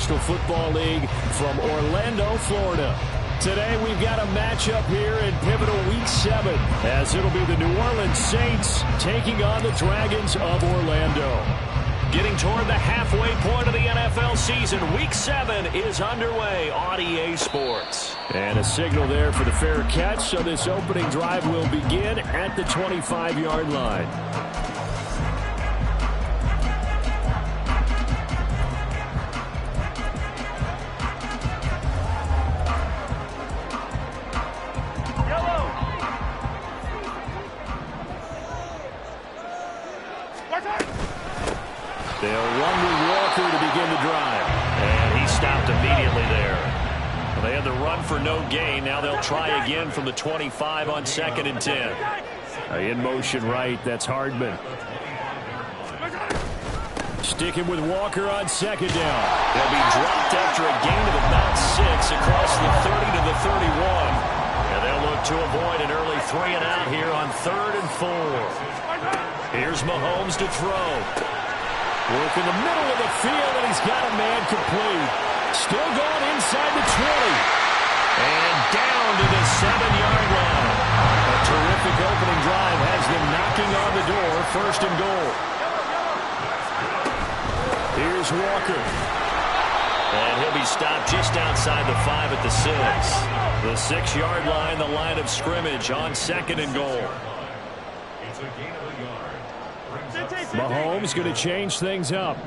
National Football League from Orlando, Florida. Today we've got a matchup here in pivotal Week 7 as it'll be the New Orleans Saints taking on the Dragons of Orlando. Getting toward the halfway point of the NFL season, Week 7 is underway on EA Sports. And a signal there for the fair catch, so this opening drive will begin at the 25-yard line. They'll run with Walker to begin the drive. And he stopped immediately there. Well, they had the run for no gain. Now they'll try again from the 25 on 2nd and 10. In motion right, that's Hardman. Sticking with Walker on 2nd down. They'll be dropped after a gain of about 6 across the 30 to the 31. And they'll look to avoid an early 3 and out here on 3rd and 4. Here's Mahomes to throw. Work in the middle of the field, and he's got a man complete. Still going inside the 20. And down to the 7-yard line. A terrific opening drive has them knocking on the door, 1st and goal. Here's Walker. And he'll be stopped just outside the 5 at the 6. The 6-yard line, the line of scrimmage on 2nd and goal. It's a gain of a yard. Mahomes going to change things up.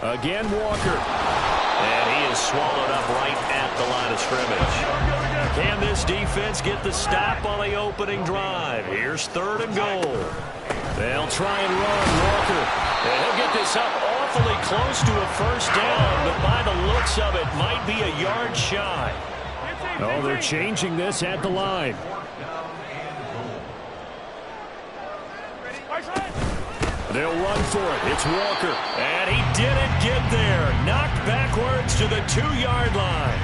Again, Walker. And he is swallowed up right at the line of scrimmage. Can this defense get the stop on the opening drive? Here's 3rd and goal. They'll try and run Walker. And he'll get this up awfully close to a 1st down, but by the looks of it, might be a yard shy. Oh, they're changing this at the line. They'll run for it. It's Walker. And he didn't get there. Knocked backwards to the 2-yard line.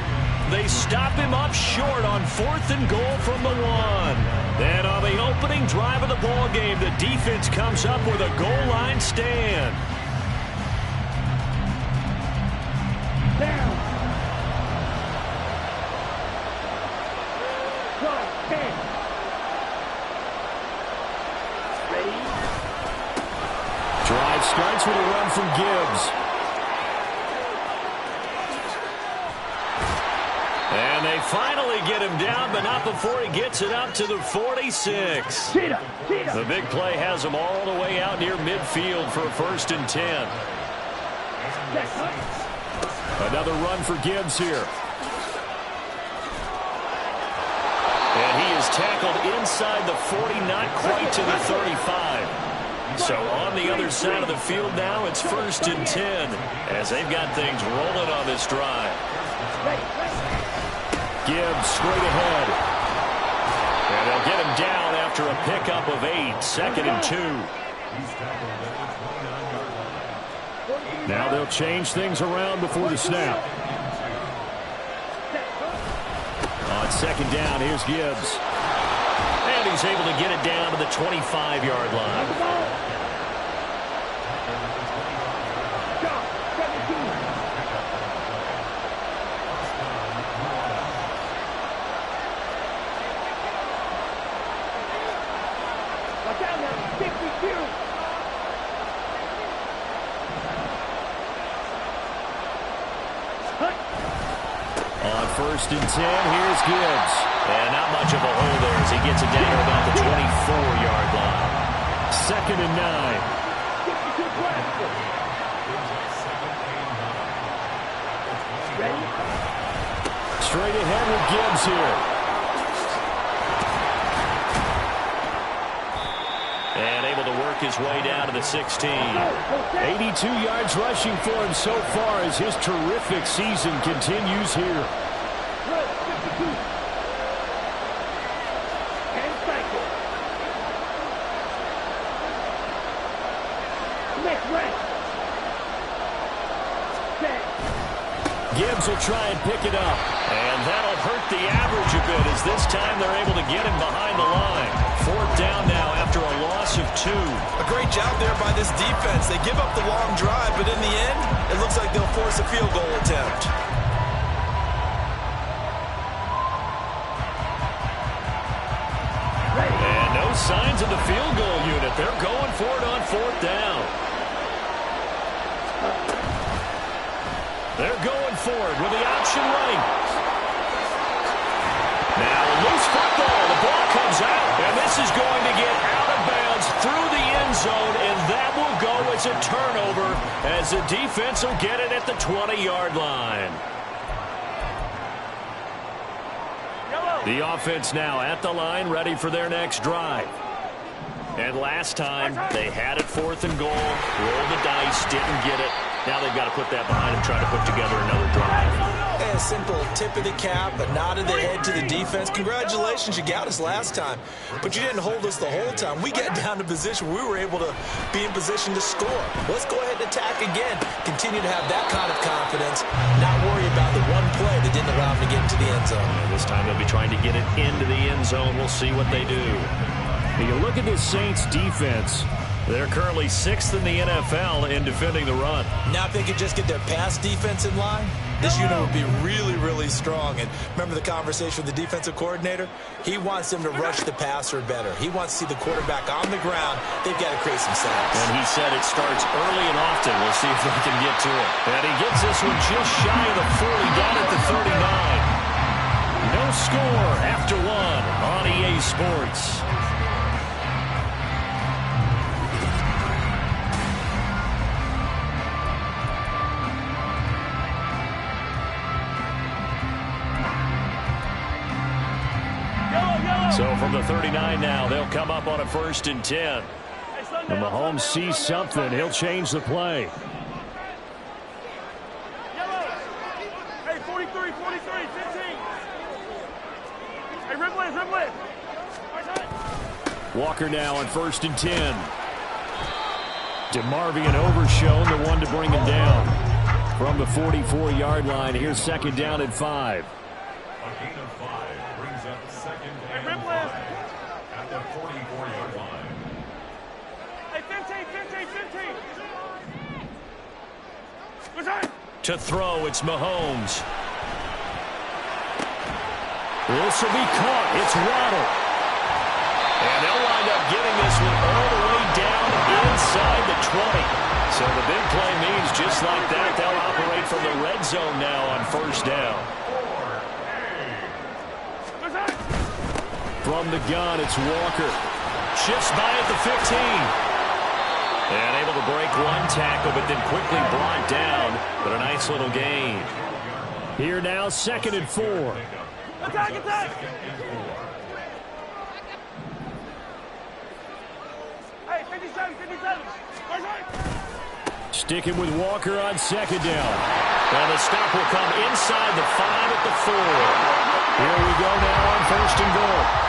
They stop him up short on 4th and goal from the 1. Then on the opening drive of the ball game, the defense comes up with a goal line stand. Down. Drive starts with a run from Gibbs. And they finally get him down, but not before he gets it up to the 46. The big play has him all the way out near midfield for a 1st and 10. Another run for Gibbs here. And he is tackled inside the 40, not quite to the 35. So on the other side of the field now, it's 1st and 10 as they've got things rolling on this drive. Gibbs straight ahead. And they'll get him down after a pickup of 8, 2nd and 2. Now they'll change things around before the snap. On 2nd down, here's Gibbs. And he's able to get it down to the 25-yard line. On 1st and 10, here's Gibbs. And not much of a hole there as he gets it down to about the 24-yard line. 2nd and 9. Straight ahead with Gibbs here. And able to work his way down to the 16. 82 yards rushing for him so far as his terrific season continues here. Gibbs will try and pick it up. And that'll hurt the average a bit as this time they're able to get him behind the line. 4th down now after after a loss of 2. A great job there by this defense. They give up the long drive, but in the end, it looks like they'll force a field goal attempt. And no signs of the field goal unit. They're going for it on 4th down. They're going for it with the option running. Now a loose football. The ball comes out. And this is going to get out of bounds through the end zone. And that will go as a turnover as the defense will get it at the 20-yard line. The offense now at the line, ready for their next drive. And last time, they had it 4th and goal, rolled the dice, didn't get it. Now they've got to put that behind them, try to put together another drive. A simple tip of the cap, a nod of the head to the defense. Congratulations, you got us last time, but you didn't hold us the whole time. We got down to position where we were able to be in position to score. Let's go ahead and attack again. Continue to have that kind of confidence, not worry about the one play that didn't allow them to get into the end zone. And this time they'll be trying to get it into the end zone. We'll see what they do. You look at this Saints defense. They're currently 6th in the NFL in defending the run. Now if they could just get their pass defense in line, this unit would be really, really strong. And remember the conversation with the defensive coordinator? He wants them to rush the passer better. He wants to see the quarterback on the ground. They've got to create some sacks. And he said it starts early and often. We'll see if they can get to it. And he gets this one just shy of the 40, down at the 39. No score after 1 on EA Sports. So from the 39 now, they'll come up on a 1st and 10. When Mahomes sees something, he'll change the play. Hey, 43, 15. Hey, Ripley. Walker now on 1st and 10. DeMarvion overshown, the one to bring him down. From the 44-yard line, here's 2nd down and 5. At the 44-yard line. Hey, 15. To throw, it's Mahomes. This will be caught. It's Waddle. And they'll wind up getting this one all the way down inside the 20. So the big play means just like that, they'll operate from the red zone now on 1st down. From the gun, it's Walker. Shifts by at the 15. And able to break one tackle, but then quickly brought down. But a nice little gain. Here now, 2nd and 4. Attack! Hey, 57. Sticking with Walker on 2nd down. And the stop will come inside the 5 at the 4. Here we go now on 1st and goal.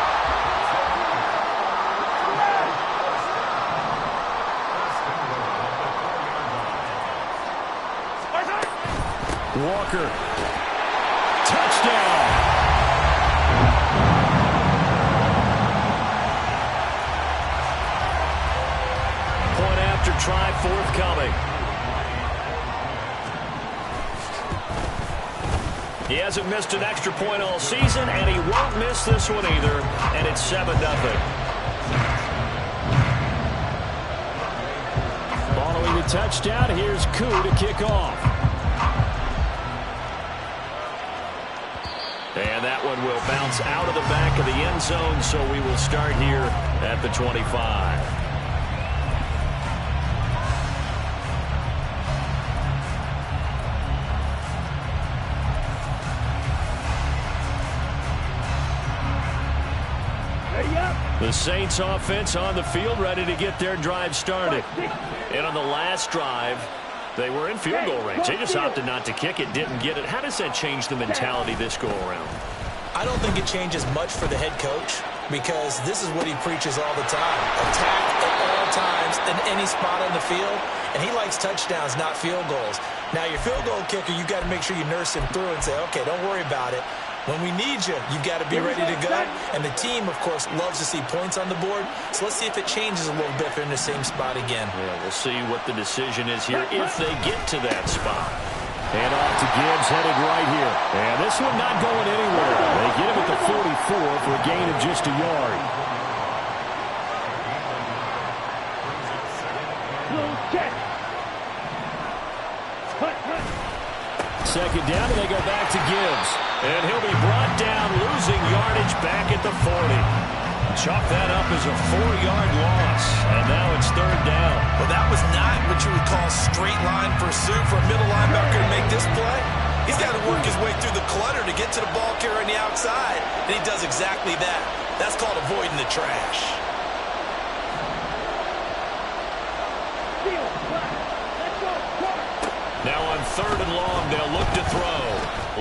Walker. Touchdown. Point after try forthcoming. He hasn't missed an extra point all season, and he won't miss this one either, and it's 7-0. Following the touchdown, here's Koo to kick off. And that one will bounce out of the back of the end zone, so we will start here at the 25. The Saints offense on the field, ready to get their drive started. And on the last drive, they were in field goal range. They just opted not to kick it, didn't get it. How does that change the mentality this go-around? I don't think it changes much for the head coach because this is what he preaches all the time. Attack at all times in any spot on the field, and he likes touchdowns, not field goals. Now, your field goal kicker, you've got to make sure you nurse him through and say, okay, don't worry about it. When we need you, you've got to be ready to go. And the team, of course, loves to see points on the board. So let's see if it changes a little bit if they're in the same spot again. Yeah, we'll see what the decision is here if they get to that spot. And off to Gibbs, headed right here. And this one not going anywhere. They get him at the 44 for a gain of just a yard. Second down, and they go back to Gibbs. And he'll be brought down, losing yardage back at the 40. Chalk that up as a 4-yard loss. And now it's third down. Well, that was not what you would call straight line pursuit for a middle linebacker to make this play. He's got to work his way through the clutter to get to the ball carrier on the outside. And he does exactly that. That's called avoiding the trash. Now on third and long, they'll look to throw.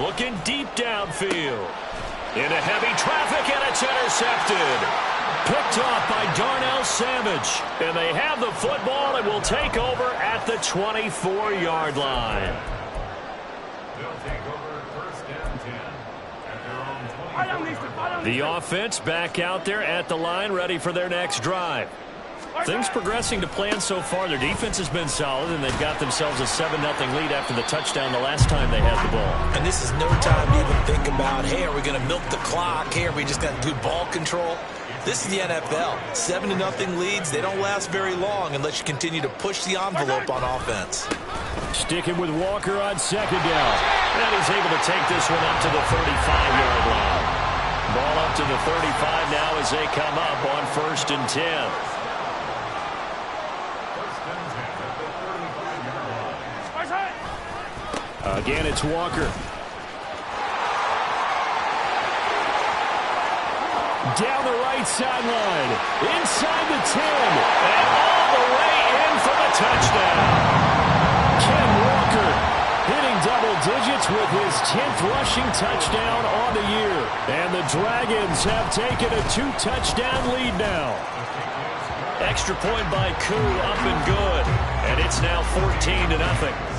Looking deep downfield. Into heavy traffic, and it's intercepted. Picked off by Darnell Savage. And they have the football and will take over at the 24-yard line. They'll take over first and 10 at their own 20. The offense back out there at the line, ready for their next drive. Things progressing to plan so far. Their defense has been solid, and they've got themselves a 7-0 lead after the touchdown the last time they had the ball. And this is no time to even think about, hey, are we going to milk the clock? Hey, are we just going to do ball control? This is the NFL. 7-0 leads, they don't last very long unless you continue to push the envelope on offense. Sticking with Walker on second down. And he's able to take this one up to the 35-yard line. Ball up to the 35 now as they come up on first and 10. Again, it's Walker. Down the right sideline. Inside the 10. And all the way in for the touchdown. Ken Walker hitting double digits with his 10th rushing touchdown on the year. And the Dragons have taken a 2-touchdown lead now. Extra point by Koo, up and good. And it's now 14-0.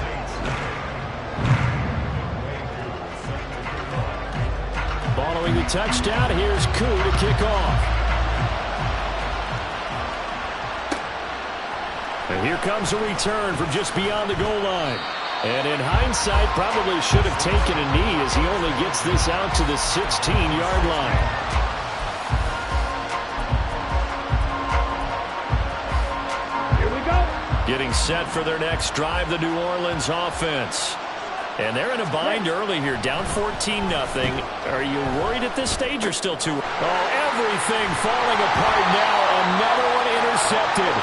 Following the touchdown, here's Koo to kick off. And here comes a return from just beyond the goal line. And in hindsight, probably should have taken a knee as he only gets this out to the 16-yard line. Here we go. Getting set for their next drive, the New Orleans offense. And they're in a bind early here, down 14-0. Are you worried at this stage or still too? Oh, everything falling apart now. Another one intercepted.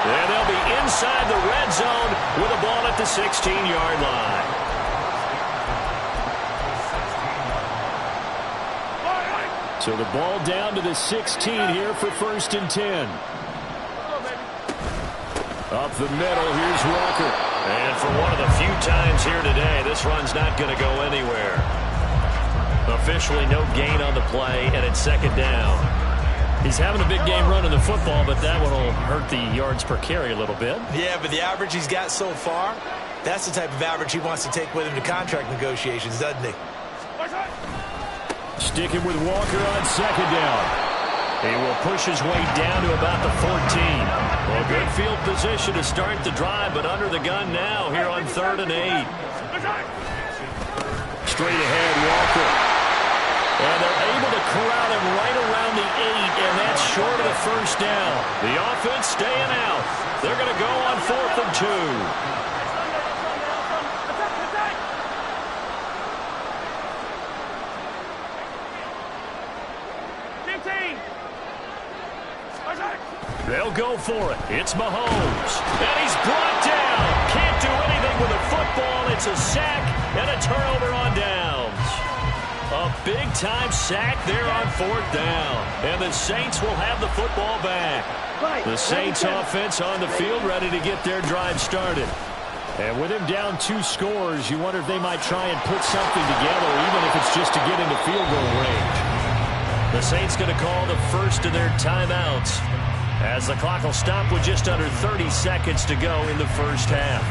And they'll be inside the red zone with a ball at the 16-yard line. So the ball down to the 16 here for first and 10. Up the middle, here's Walker. And for one of the few times here today, this run's not going to go anywhere. Officially no gain on the play, and it's second down. He's having a big game running the football, but that one will hurt the yards per carry a little bit. Yeah, but the average he's got so far, that's the type of average he wants to take with him to contract negotiations, doesn't he? Sticking with Walker on second down. He will push his way down to about the 14. Well, good field position to start the drive, but under the gun now here on 3rd and 8. Straight ahead, Walker. And they're able to corral him right around the 8, and that's short of the first down. The offense staying out. They're going to go on 4th and 2. They'll go for it. It's Mahomes. And he's brought down. Can't do anything with the football. It's a sack and a turnover on downs. A big-time sack there on 4th down. And the Saints will have the football back. The Saints offense on the field ready to get their drive started. And with him down 2 scores, you wonder if they might try and put something together, even if it's just to get into field goal range. The Saints going to call the first of their timeouts, as the clock will stop with just under 30 seconds to go in the first half.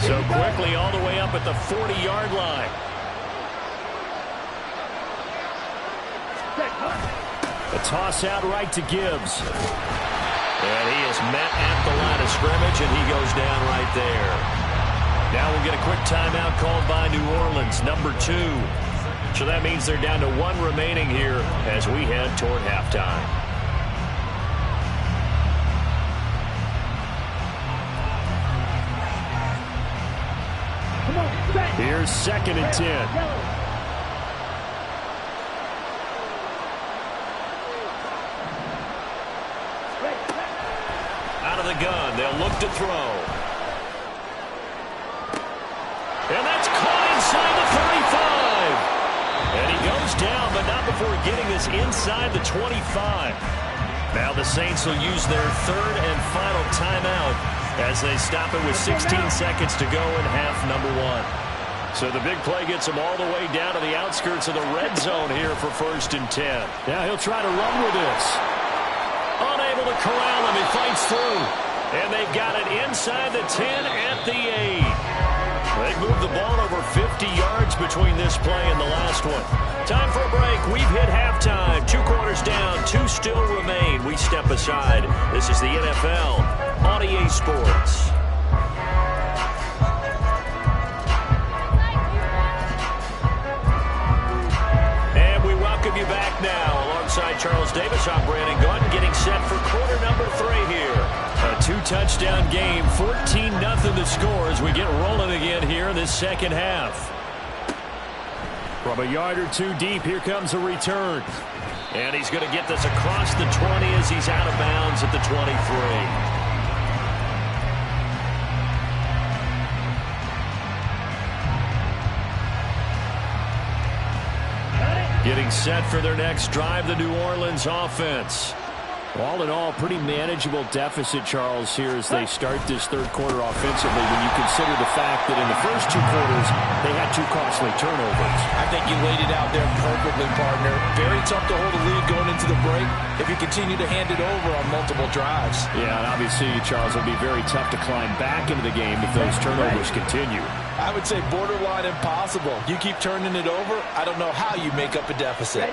So quickly all the way up at the 40-yard line. A toss out right to Gibbs. And he is met at the line of scrimmage, and he goes down right there. Now we'll get a quick timeout called by New Orleans, number 2. So that means they're down to 1 remaining here as we head toward halftime. Here's 2nd and 10. Out of the gun, they'll look to throw. And that's caught inside the 35. And he goes down, but not before getting this inside the 25. Now the Saints will use their 3rd and final timeout as they stop it with 16 seconds to go in half number 1. So the big play gets him all the way down to the outskirts of the red zone here for 1st and 10. Now he'll try to run with this. Unable to corral him. He fights through. And they've got it inside the 10 at the 8. They've moved the ball over 50 yards between this play and the last one. Time for a break. We've hit halftime. 2 quarters down. 2 still remain. We step aside. This is the NFL on EA Sports. Welcome you back now. Alongside Charles Davis, I'm Brandon Gunn, getting set for quarter number 3 here. A 2-touchdown game, 14-0 the score as we get rolling again here in this second half. From a yard or 2 deep, here comes a return. And he's going to get this across the 20 as he's out of bounds at the 23. Getting set for their next drive, the New Orleans offense. All in all, pretty manageable deficit, Charles, here as they start this 3rd quarter offensively when you consider the fact that in the first 2 quarters, they had 2 costly turnovers. I think you laid it out there perfectly, partner. Very tough to hold a lead going into the break if you continue to hand it over on multiple drives. Yeah, and obviously, Charles, it'll be very tough to climb back into the game if those turnovers continue. I would say borderline impossible. You keep turning it over, I don't know how you make up a deficit.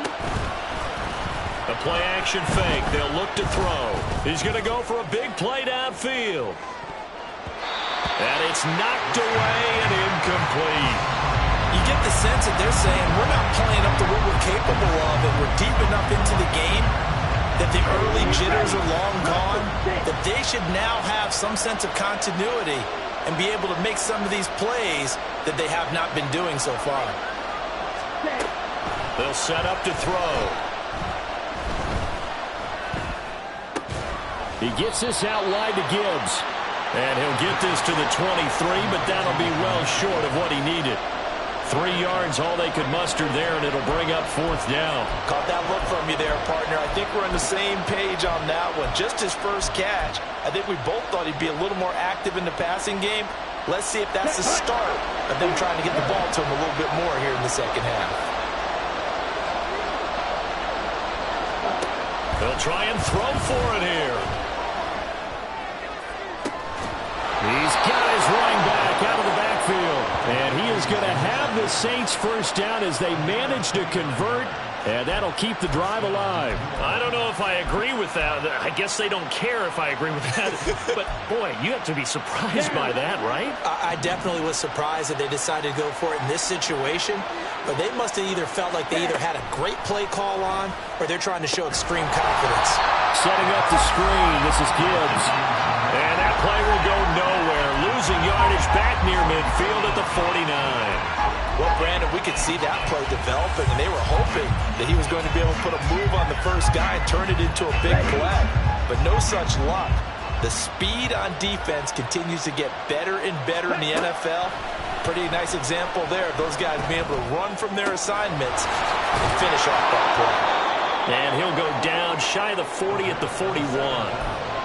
A play-action fake. They'll look to throw. He's going to go for a big play downfield. And it's knocked away and incomplete. You get the sense that they're saying, we're not playing up to what we're capable of, and we're deep enough into the game that the early jitters are long gone, that they should now have some sense of continuity and be able to make some of these plays that they have not been doing so far. They'll set up to throw. He gets this out wide to Gibbs. And he'll get this to the 23, but that'll be well short of what he needed. 3 yards, all they could muster there, and it'll bring up 4th down. Caught that look from you there, partner. I think we're on the same page on that one. Just his first catch. I think we both thought he'd be a little more active in the passing game. Let's see if that's the start of them trying to get the ball to him a little bit more here in the second half. They'll try and throw for it here. He's got his running back out of the backfield. And he is going to have the Saints first down as they manage to convert. And that'll keep the drive alive. I don't know if I agree with that. I guess they don't care if I agree with that. But, boy, you have to be surprised by that, right? I definitely was surprised that they decided to go for it in this situation. But they must have either felt like they either had a great play call on or they're trying to show extreme confidence. Setting up the screen. This is Gibbs. And that play will go nowhere. Losing yardage back near midfield at the 49. Well, Brandon, we could see that play developing, and they were hoping that he was going to be able to put a move on the first guy and turn it into a big play. But no such luck. The speed on defense continues to get better and better in the NFL. Pretty nice example there of those guys being able to run from their assignments and finish off that play. And he'll go down shy of the 40 at the 41.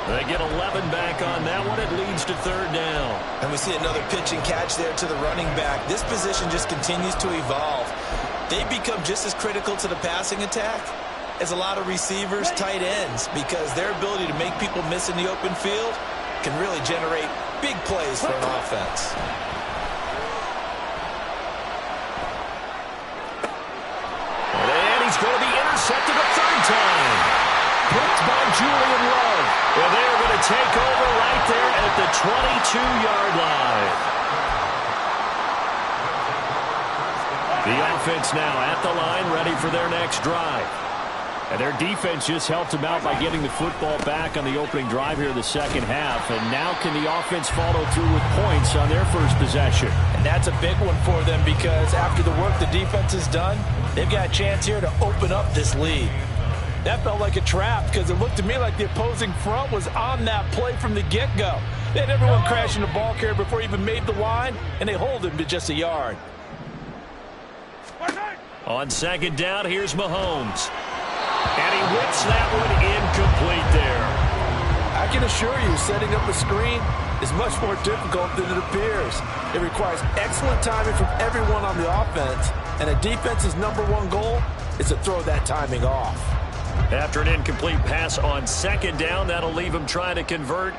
They get 11 back on that one. It leads to 3rd down. And we see another pitch and catch there to the running back. This position just continues to evolve. They become just as critical to the passing attack as a lot of receivers, tight ends, because their ability to make people miss in the open field can really generate big plays for an offense. set to the third time. Picked by Julian Love. And they're going to take over right there at the 22-yard line. The offense now at the line, ready for their next drive. And their defense just helped them out by getting the football back on the opening drive here in the second half. And now can the offense follow through with points on their first possession? And that's a big one for them because after the work the defense has done, they've got a chance here to open up this lead. That felt like a trap because it looked to me like the opposing front was on that play from the get-go. They had everyone crashing the ball carrier before he even made the line, and they hold him to just a yard. On second down, here's Mahomes. And he whips that one incomplete there. I can assure you, setting up a screen is much more difficult than it appears. It requires excellent timing from everyone on the offense, and a defense's #1 goal is to throw that timing off. After an incomplete pass on second down, that'll leave him trying to convert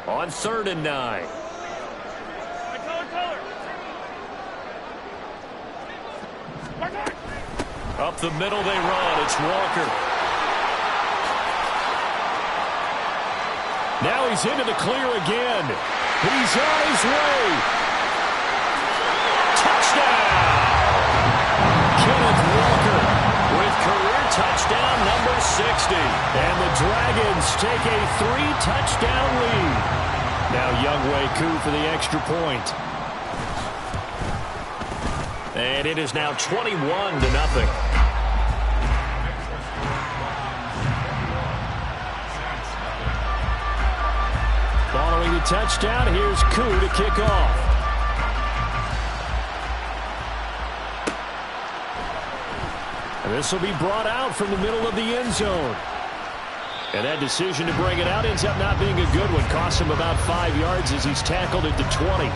on 3rd and 9. Up the middle they run. It's Walker. Now he's into the clear again. He's on his way. Touchdown! Kenneth Walker with career touchdown number 60. And the Dragons take a 3-touchdown lead. Now Younghoe Koo for the extra point. And it is now 21-0. Following the touchdown, here's Koo to kick off. And this will be brought out from the middle of the end zone. And that decision to bring it out ends up not being a good one. Costs him about 5 yards as he's tackled at the 20.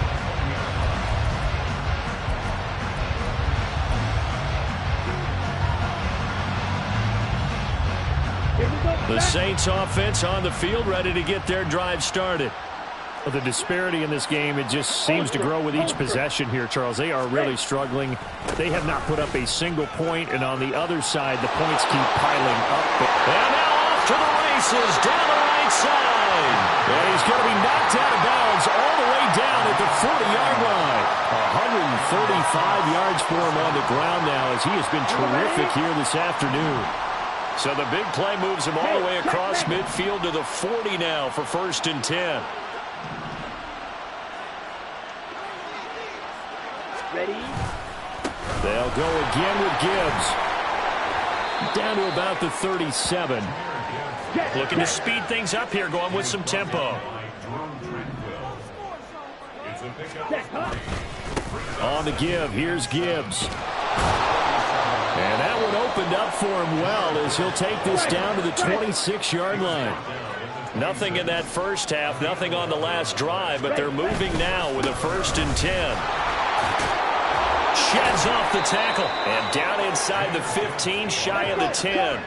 The Saints offense on the field, ready to get their drive started. Well, the disparity in this game, it just seems to grow with each possession here, Charles. They are really struggling. They have not put up a single point, and on the other side, the points keep piling up. And now off to the races, down the right side. And he's going to be knocked out of bounds all the way down at the 40-yard line. 135 yards for him on the ground now as he has been terrific here this afternoon. So the big play moves him all the way across midfield to the 40 now for 1st and 10. Ready? They'll go again with Gibbs. Down to about the 37. Looking to speed things up here, going with some tempo. On the give, here's Gibbs. And that one opened up for him well as he'll take this down to the 26-yard line. Nothing in that first half, nothing on the last drive, but they're moving now with a 1st and 10. Sheds off the tackle and down inside the 15, shy of the 10.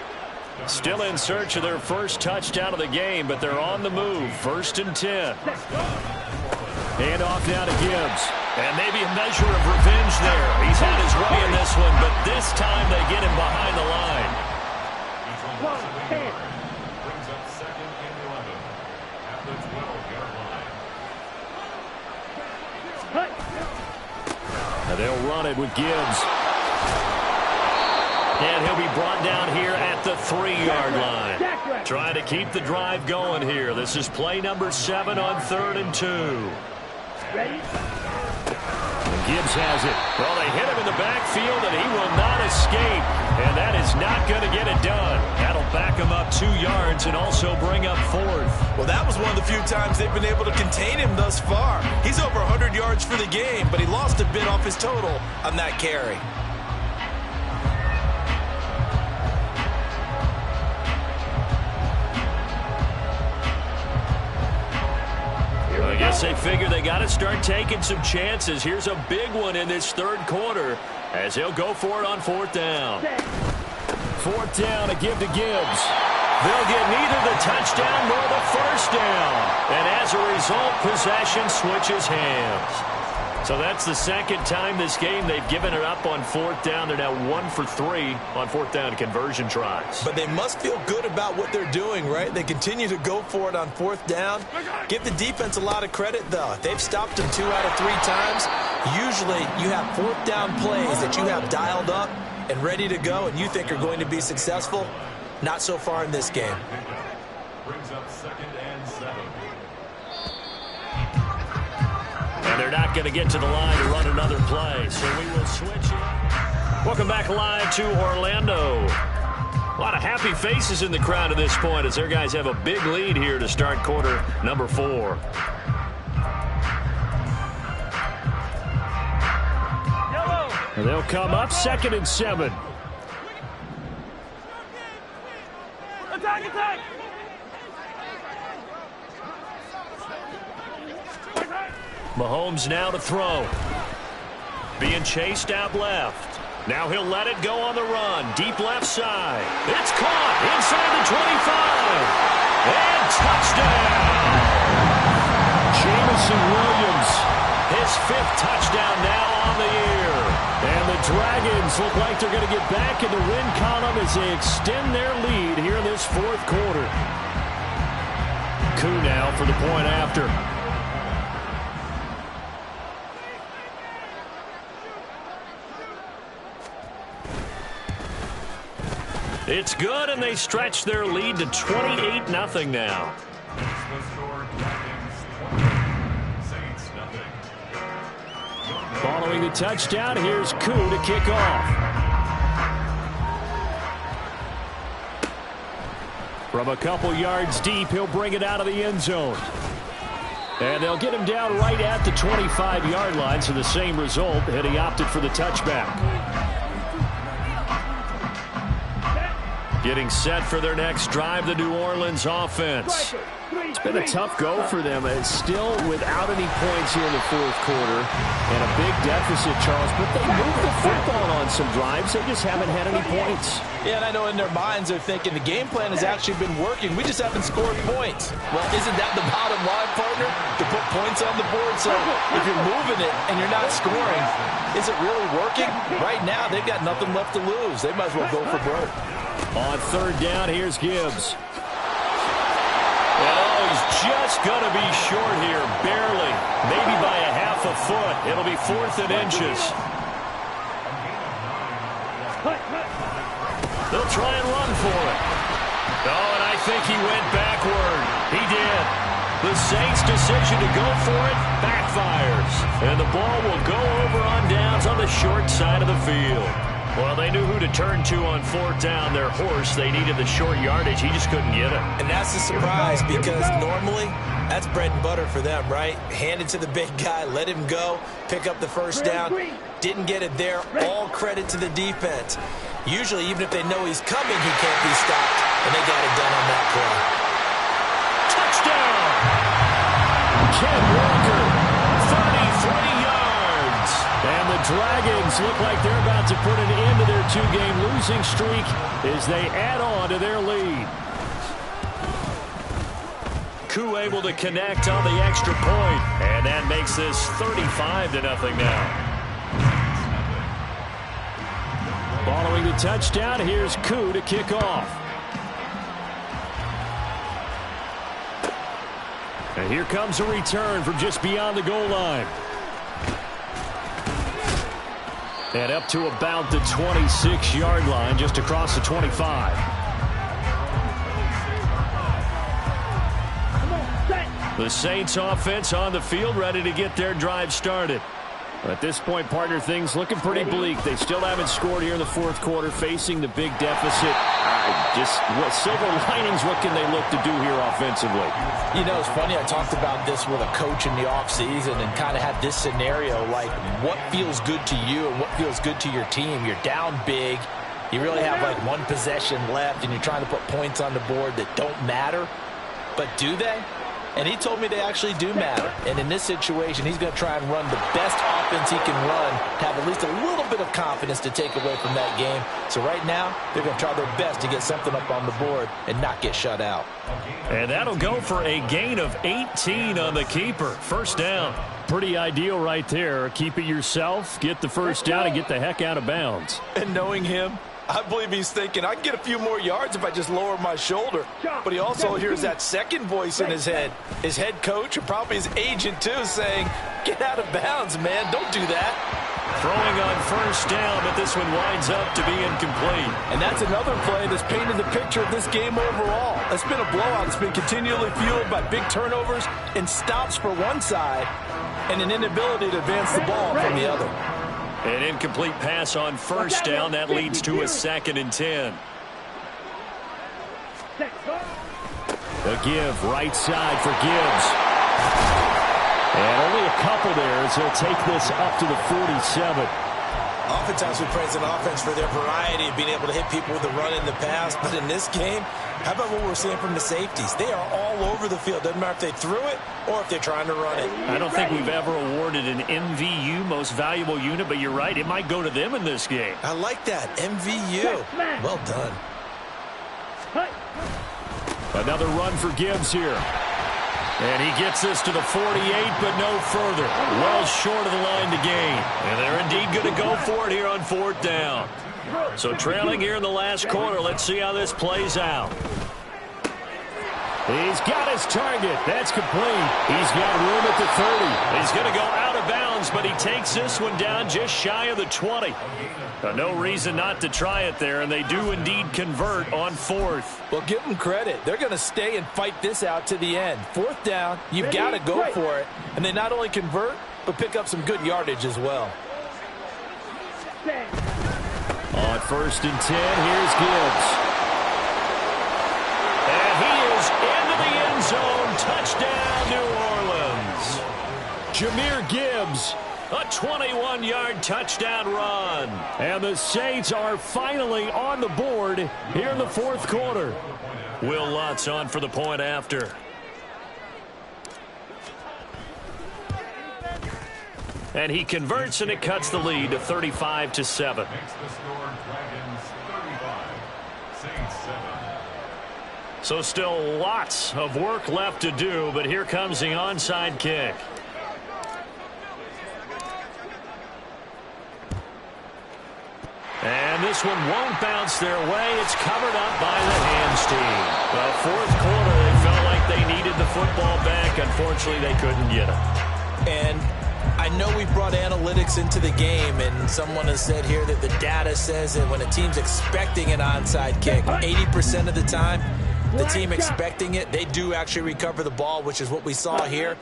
Still in search of their first touchdown of the game, but they're on the move. 1st and 10. Hand off now to Gibbs. And maybe a measure of revenge there. He's had his way in this one, but this time they get him behind the line. Brings up 2nd and 11 at the 12-yard line. And they'll run it with Gibbs. And he'll be brought down here at the 3-yard line. Trying to keep the drive going here. This is play number 7 on 3rd and 2. Ready? Gibbs has it. Well, they hit him in the backfield, and he will not escape. And that is not going to get it done. That'll back him up 2 yards and also bring up 4th. Well, that was one of the few times they've been able to contain him thus far. He's over 100 yards for the game, but he lost a bit off his total on that carry. I guess they figure they got to start taking some chances. Here's a big one in this 3rd quarter as he'll go for it on 4th down. 4th down, a give to Gibbs. They'll get neither the touchdown nor the 1st down. And as a result, possession switches hands. So that's the second time this game they've given it up on fourth down. They're now 1 for 3 on fourth down conversion tries. But they must feel good about what they're doing, right? They continue to go for it on fourth down. Give the defense a lot of credit, though. They've stopped them 2 out of 3 times. Usually you have fourth down plays that you have dialed up and ready to go and you think are going to be successful. Not so far in this game. Brings up 2nd and 7. And they're not going to get to the line to run another play, so we will switch it. Welcome back live to Orlando. A lot of happy faces in the crowd at this point as their guys have a big lead here to start quarter number 4. And they'll come up 2nd and 7. Attack, attack! Mahomes now to throw. Being chased out left. Now he'll let it go on the run. Deep left side. It's caught inside the 25. And touchdown. Jamison Williams. His 5th touchdown now on the year. And the Dragons look like they're going to get back in the win column as they extend their lead here in this 4th quarter. Koo now for the point after. It's good, and they stretch their lead to 28-0 now. Following the touchdown, here's Koo to kick off. From a couple yards deep, he'll bring it out of the end zone. And they'll get him down right at the 25-yard line, so the same result, and he opted for the touchback. Getting set for their next drive, the New Orleans offense. It's been a tough go for them. It's still without any points here in the 4th quarter. And a big deficit, Charles. But they moved the football on some drives. They just haven't had any points. Yeah, and I know in their minds they're thinking the game plan has actually been working. We just haven't scored points. Well, isn't that the bottom line, partner? To put points on the board. So if you're moving it and you're not scoring, is it really working? Right now, they've got nothing left to lose. They might as well go for broke. On 3rd down, here's Gibbs. Oh, he's just going to be short here, barely. Maybe by a half a foot. It'll be 4th and inches. They'll try and run for it. Oh, and I think he went backward. He did. The Saints' decision to go for it backfires. And the ball will go over on downs on the short side of the field. Well, they knew who to turn to on 4th down. Their horse, they needed the short yardage. He just couldn't get it. And that's a surprise because normally that's bread and butter for them, right? Hand it to the big guy, let him go, pick up the first down. Didn't get it there. All credit to the defense. Usually, even if they know he's coming, he can't be stopped. And they got it done on that play. Touchdown! Ken Walker, 33 yards. And the Dragons look like they're about to put an end to their 2-game losing streak as they add on to their lead. Koo able to connect on the extra point, and that makes this 35-0 now. Following the touchdown, here's Koo to kick off. And here comes a return from just beyond the goal line. And up to about the 26-yard line, just across the 25. The Saints offense on the field, ready to get their drive started. At this point, partner, things looking pretty bleak. They still haven't scored here in the 4th quarter, facing the big deficit. Silver linings, what can they look to do here offensively? You know, it's funny, I talked about this with a coach in the offseason and kind of had this scenario, like what feels good to you and what feels good to your team. You're down big. You really have like 1 possession left, and you're trying to put points on the board that don't matter. But do they? And he told me they actually do matter. And in this situation, he's going to try and run the best offense he can run to have at least a little bit of confidence to take away from that game. So right now, they're going to try their best to get something up on the board and not get shut out. And that'll go for a gain of 18 on the keeper. First down. Pretty ideal right there. Keep it yourself, get the first down, and get the heck out of bounds. And knowing him, I believe he's thinking, I can get a few more yards if I just lower my shoulder. But he also hears that second voice in his head. His head coach and probably his agent, too, saying, get out of bounds, man. Don't do that. Throwing on first down, but this one winds up to be incomplete. And that's another play that's painted the picture of this game overall. It's been a blowout. It's been continually fueled by big turnovers and stops for one side and an inability to advance the ball from the other. An incomplete pass on first down. That leads to a 2nd and 10. The give right side for Gibbs. And only a couple there as he'll take this up to the 47. Oftentimes we praise an offense for their variety of being able to hit people with the run in the pass. But in this game, how about what we're seeing from the safeties? They are all over the field. Doesn't matter if they threw it or if they're trying to run it. I don't think we've ever awarded an MVU, most valuable unit, but you're right. It might go to them in this game. I like that. MVU. Well done. Another run for Gibbs here. And he gets this to the 48, but no further. Well short of the line to gain. And they're indeed going to go for it here on 4th down. So trailing here in the last quarter. Let's see how this plays out. He's got his target. That's complete. He's got room at the 30. He's going to go out of bounds, but he takes this one down just shy of the 20. No reason not to try it there, and they do indeed convert on 4th. Well, give them credit. They're going to stay and fight this out to the end. 4th down, you've got to go for it. And they not only convert, but pick up some good yardage as well. On 1st and 10, here's Gibbs. And he is into the end zone. Touchdown, New Orleans. Jahmyr Gibbs, a 21-yard touchdown run. And the Saints are finally on the board here in the 4th quarter. Will Lutz on for the point after. And he converts, and it cuts the lead to 35-7. Makes the score Dragons 35, Saints 7. So still lots of work left to do, but here comes the onside kick. And this one won't bounce their way. It's covered up by the hands team. The 4th quarter, they felt like they needed the football back. Unfortunately, they couldn't get it. And I know we brought analytics into the game, and someone has said here that the data says that when a team's expecting an onside kick, 80% of the time, the team expecting it, they do actually recover the ball, which is what we saw here.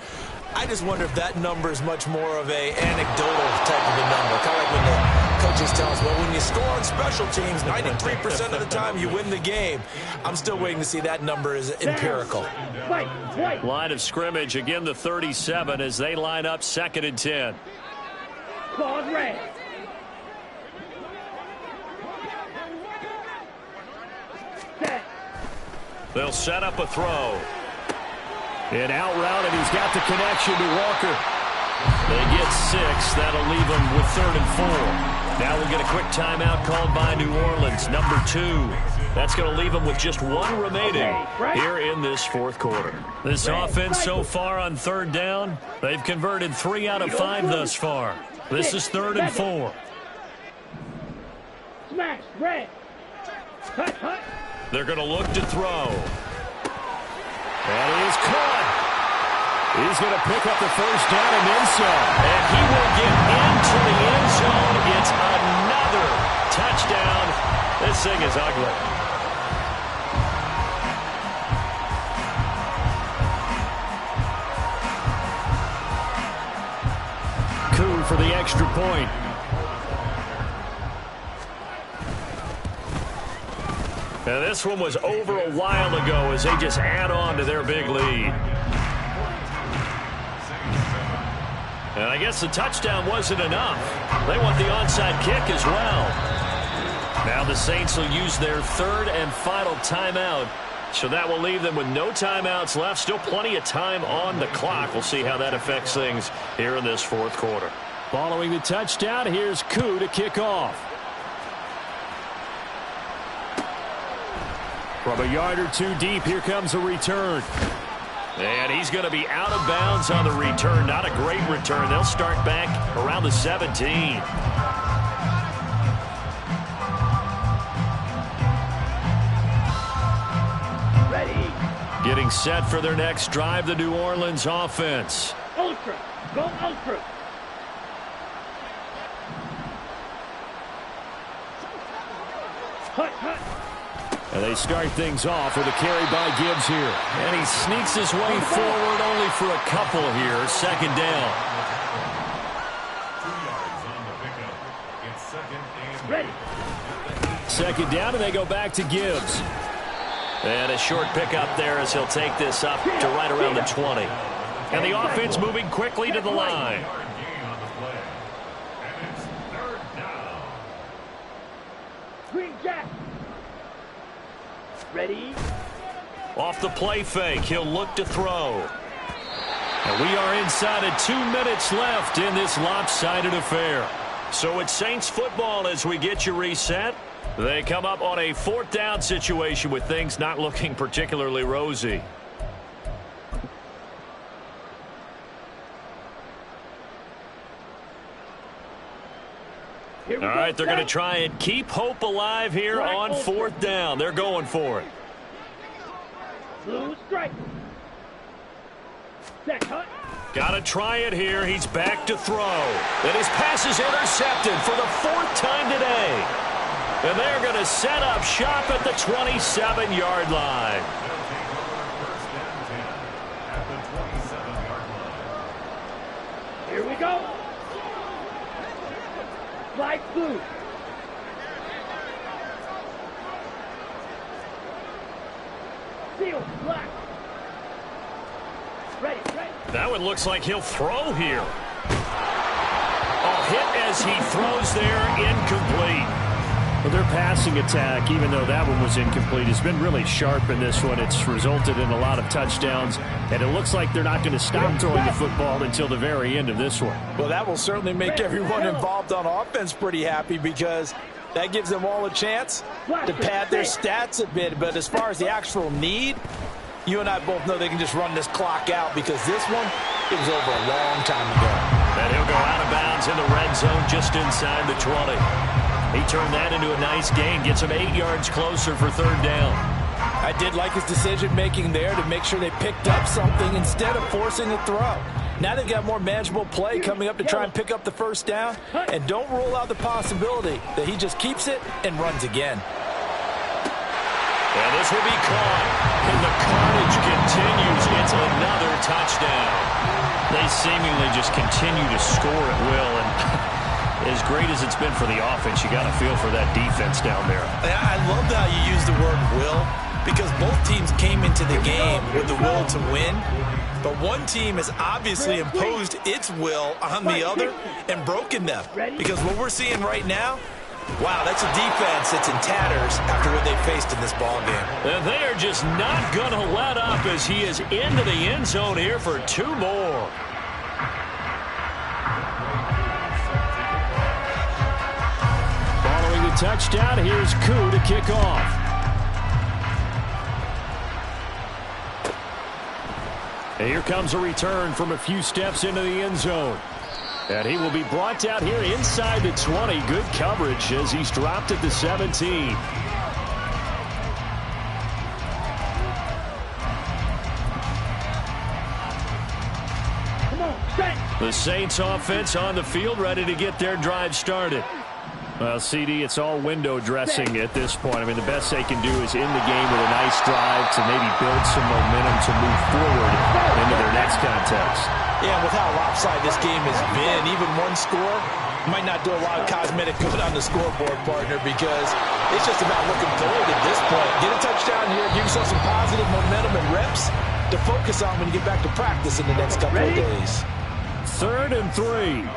I just wonder if that number is much more of a anecdotal type of a number. Kind of like when the coaches tell us, well, when you score on special teams, 93% of the time you win the game. I'm still waiting to see that number is empirical. Line of scrimmage, again the 37 as they line up 2nd and 10. Ball red. They'll set up a throw. And out route, and he's got the connection to Walker. They get 6. That'll leave them with 3rd and 4. Now we'll get a quick timeout called by New Orleans, number 2. That's going to leave them with just 1 remaining here in this 4th quarter. This offense so far on 3rd down, they've converted 3 out of 5 thus far. This is 3rd and 4. Smash, red. Hut, hut. They're going to look to throw. That is caught. He's going to pick up the first down and then some. And he will get into the end zone. It's another touchdown. This thing is ugly. Coup for the extra point. Now this one was over a while ago as they just add on to their big lead. And I guess the touchdown wasn't enough. They want the onside kick as well. Now the Saints will use their 3rd and final timeout. So that will leave them with no timeouts left. Still plenty of time on the clock. We'll see how that affects things here in this 4th quarter. Following the touchdown, here's Koo to kick off. From a yard or 2 deep, here comes a return. And he's going to be out of bounds on the return. Not a great return. They'll start back around the 17. Getting set for their next drive, the New Orleans offense. Ultra. Go ultra. Hut, hut. And they start things off with a carry by Gibbs here. And he sneaks his way forward only for a couple here. Second down. 2 yards on the pickup. It's second and Ready. Second down, and they go back to Gibbs. And a short pickup there as he'll take this up to right around the 20. And the offense moving quickly to the line. yard gain on the play. And it's third down. Green Jack. Ready. Off the play fake, he'll look to throw. And we are inside of 2 minutes left in this lopsided affair. So it's Saints football as we get you reset. They come up on a 4th down situation with things not looking particularly rosy. All right, they're going to try and keep hope alive here on 4th down. They're going for it. Blue strike. Set, hut. Got to try it here. He's back to throw. And his pass is intercepted for the 4th time today. And they're going to set up shop at the 27-yard line. They'll take over first and 10 at the 27-yard line. Here we go. Flag blue. Seal black. Ready, ready. That one looks like he'll throw here. A hit as he throws there, incomplete. Well, their passing attack, even though that one was incomplete, has been really sharp in this one. It's resulted in a lot of touchdowns, and it looks like they're not going to stop throwing the football until the very end of this one. Well, that will certainly make everyone involved on offense pretty happy because that gives them all a chance to pad their stats a bit. But as far as the actual need, you and I both know they can just run this clock out because this one, it was over a long time ago. And he'll go out of bounds in the red zone just inside the 20. He turned that into a nice gain, gets him 8 yards closer for 3rd down. I did like his decision-making there to make sure they picked up something instead of forcing a throw. Now they've got more manageable play coming up to try and pick up the 1st down, and don't rule out the possibility that he just keeps it and runs again. And this will be caught, and the carnage continues. It's another touchdown. They seemingly just continue to score at will, and as great as it's been for the offense, you got to feel for that defense down there. I love how you use the word will because both teams came into the game with the will to win, but one team has obviously imposed its will on the other and broken them. Because what we're seeing right now, wow, that's a defense that's in tatters after what they faced in this ballgame. And they are just not going to let up as he is into the end zone here for 2 more. Following the touchdown, here's Koo to kick off. And here comes a return from a few steps into the end zone. And he will be brought out here inside the 20. Good coverage as he's dropped at the 17. The Saints offense on the field ready to get their drive started. Well, CD, it's all window dressing at this point. I mean, the best they can do is end the game with a nice drive to maybe build some momentum to move forward into their next contest. Yeah, with how lopsided this game has been, even one score might not do a lot of cosmetic good on the scoreboard, partner, because it's just about looking forward at this point. Get a touchdown here, give yourself some positive momentum and reps to focus on when you get back to practice in the next couple of days. 3rd and 3.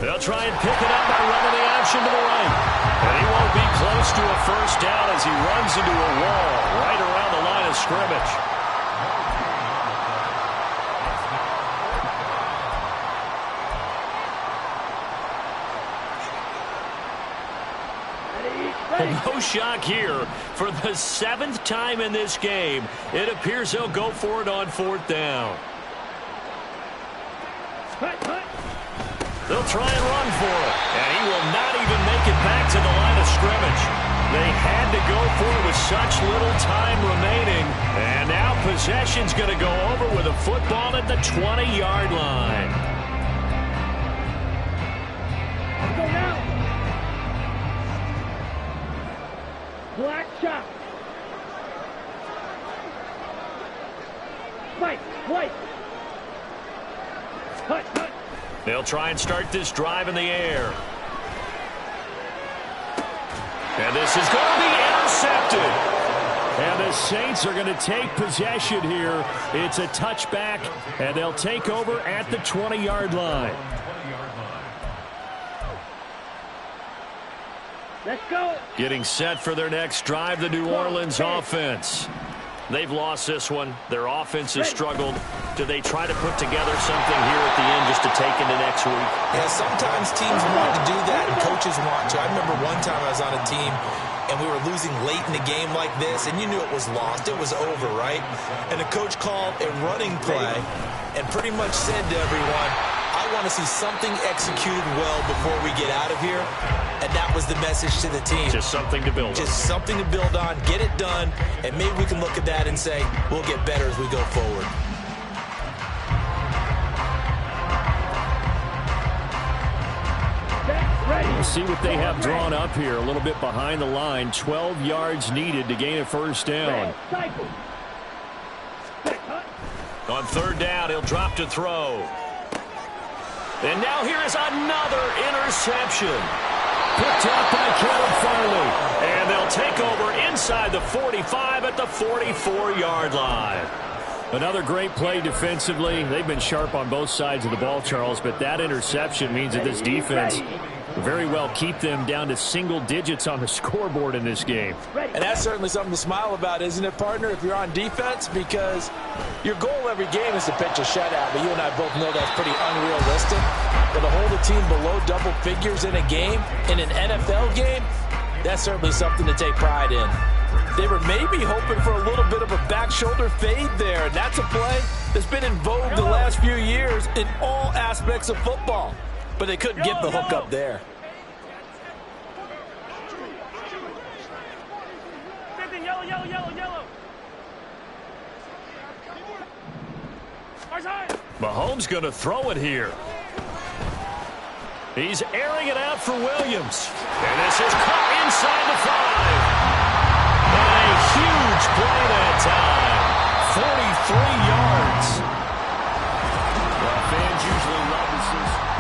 They'll try and pick it up by running the option to the right. And he won't be close to a 1st down as he runs into a wall right around the line of scrimmage. No shock here. For the 7th time in this game, it appears he'll go for it on 4th down. They'll try and run for it, and he will not even make it back to the line of scrimmage. They had to go for it with such little time remaining, and now possession's going to go over with a football at the 20-yard line. Go now. Black shot. Spike. White. Hut. They'll try and start this drive in the air. And this is going to be intercepted. And the Saints are going to take possession here. It's a touchback, and they'll take over at the 20-yard line. Let's go. Getting set for their next drive, the New Orleans offense. They've lost this one. Their offense has struggled. Do they try to put together something here at the end just to take into next week? Yeah, sometimes teams want to do that and coaches want to. I remember one time I was on a team and we were losing late in the game like this, and you knew it was lost. It was over, right? And the coach called a running play and pretty much said to everyone, I want to see something executed well before we get out of here. And that was the message to the team. Just something to build on. Just something to build on, get it done, and maybe we can look at that and say, we'll get better as we go forward. We'll see what they have drawn up here. A little bit behind the line. 12 yards needed to gain a first down. On 3rd down, he'll drop to throw. And now here is another interception. Picked up by Caleb Farley. And they'll take over inside the 45 at the 44-yard line. Another great play defensively. They've been sharp on both sides of the ball, Charles, but that interception means that this defense will very well keep them down to single digits on the scoreboard in this game. And that's certainly something to smile about, isn't it, partner, if you're on defense? Because your goal every game is to pitch a shutout, but you and I both know that's pretty unrealistic. But to hold a team below double figures in a game, in an NFL game, that's certainly something to take pride in. They were maybe hoping for a little bit of a back shoulder fade there, and that's a play that's been in vogue the last few years in all aspects of football. But they couldn't get the hook up there. Yellow. Mahomes going to throw it here. He's airing it out for Williams. And this is caught inside the 5. And a huge play that time. 43 yards. Well, fans usually love to see